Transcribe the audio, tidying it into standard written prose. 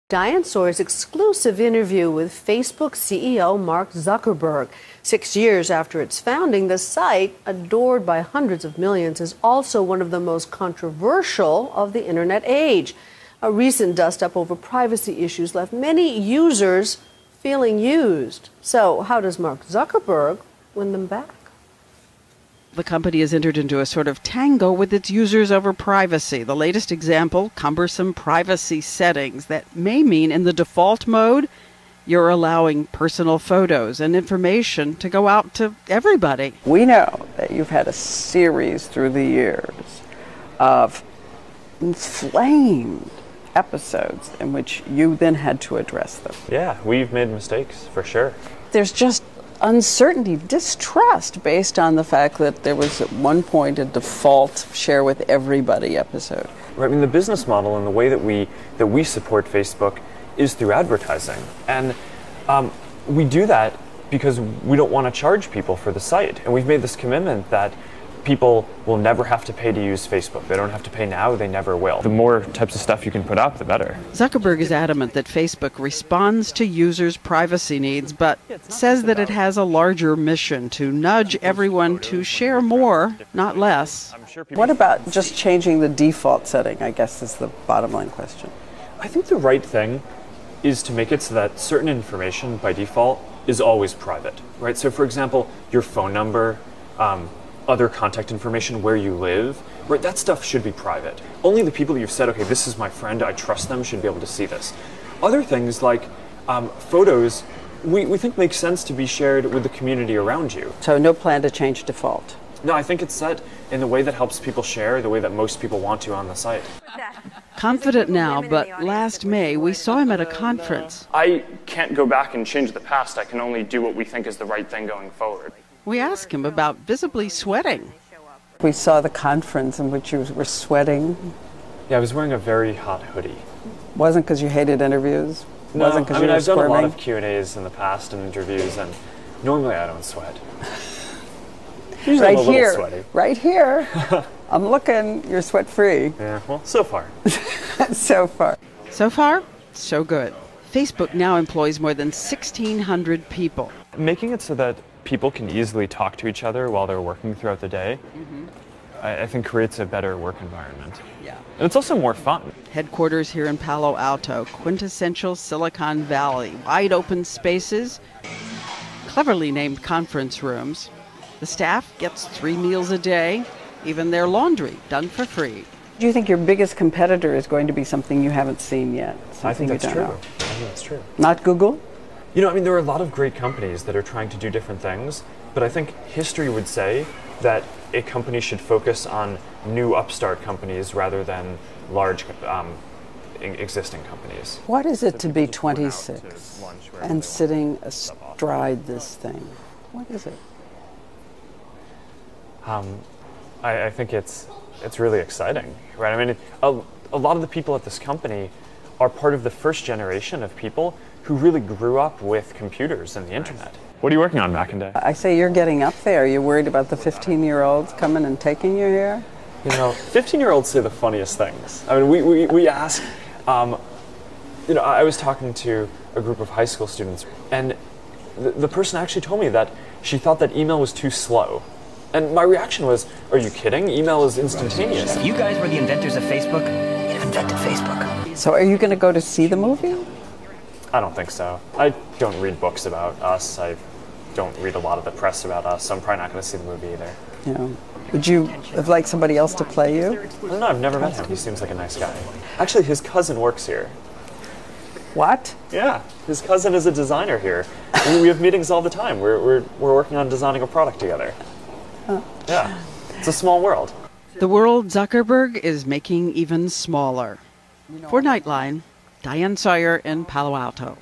Diane Sawyer's exclusive interview with Facebook CEO Mark Zuckerberg. 6 years after its founding, the site, adored by hundreds of millions, is also one of the most controversial of the internet age. A recent dust-up over privacy issues left many users feeling used. So how does Mark Zuckerberg win them back? The company has entered into a sort of tango with its users over privacy. The latest example, cumbersome privacy settings that may mean in the default mode, you're allowing personal photos and information to go out to everybody. We know that you've had a series through the years of inflamed episodes in which you then had to address them. Yeah, we've made mistakes, for sure. There's just uncertainty, distrust based on the fact that there was at one point a default share with everybody episode. Right, I mean, the business model and the way that we support Facebook is through advertising. And we do that because we don't want to charge people for the site. And we've made this commitment that people will never have to pay to use Facebook. They don't have to pay now, they never will. The more types of stuff you can put up, the better. Zuckerberg is adamant that Facebook responds to users' privacy needs, but says that it has a larger mission to nudge everyone to share more, not less. What about just changing the default setting, I guess is the bottom line question. I think the right thing is to make it so that certain information by default is always private, right? So for example, your phone number, other contact information, where you live, right? That stuff should be private. Only the people you've said, okay, this is my friend, I trust them, should be able to see this. Other things like photos, we think make sense to be shared with the community around you. So no plan to change default? No, I think it's set in the way that helps people share, the way that most people want to on the site. Confident now, but last May we saw him at a conference. I can't go back and change the past. I can only do what we think is the right thing going forward. We asked him about visibly sweating. We saw the conference in which you were sweating. Yeah, I was wearing a very hot hoodie. Wasn't because you hated interviews? No, Wasn't because you were I've done a lot squirming? of Q&As in the past and interviews, and normally I don't sweat. Usually Right I'm a here, little sweaty. right here. I'm looking, you're sweat-free. Yeah, well, so far. So far. So far, so good. Facebook now employs more than 1,600 people. Making it so that people can easily talk to each other while they're working throughout the day, I think creates a better work environment. Yeah. And it's also more fun. Headquarters here in Palo Alto, quintessential Silicon Valley, wide open spaces, cleverly named conference rooms. The staff gets 3 meals a day, even their laundry done for free. Do you think your biggest competitor is going to be something you haven't seen yet? I think that's you true. don't know? I think that's true. Not Google? You know, I mean, there are a lot of great companies that are trying to do different things, but I think history would say that a company should focus on new upstart companies rather than large existing companies. What is it to be 26 and sitting astride this thing? What is it? I think it's really exciting, right? I mean, a lot of the people at this company are part of the first generation of people who really grew up with computers and the internet. What are you working on, Mackinday? I say you're getting up there. Are you worried about the 15-year-olds coming and taking you here? You know, 15-year-olds say the funniest things. I mean, we ask, you know, I was talking to a group of high school students, and the person actually told me that she thought that email was too slow. And my reaction was, are you kidding? Email is instantaneous. If you guys were the inventors of Facebook, you'd have invented Facebook. So are you going to go to see the movie? I don't think so. I don't read books about us. I don't read a lot of the press about us, so I'm probably not going to see the movie either. Yeah. Would you have liked somebody else to play you? I don't know, I've never met him. He seems like a nice guy. Actually, his cousin works here. What? Yeah, his cousin is a designer here. We have meetings all the time. We're working on designing a product together. Yeah, it's a small world. The world Zuckerberg is making even smaller. For Nightline, Diane Sawyer in Palo Alto.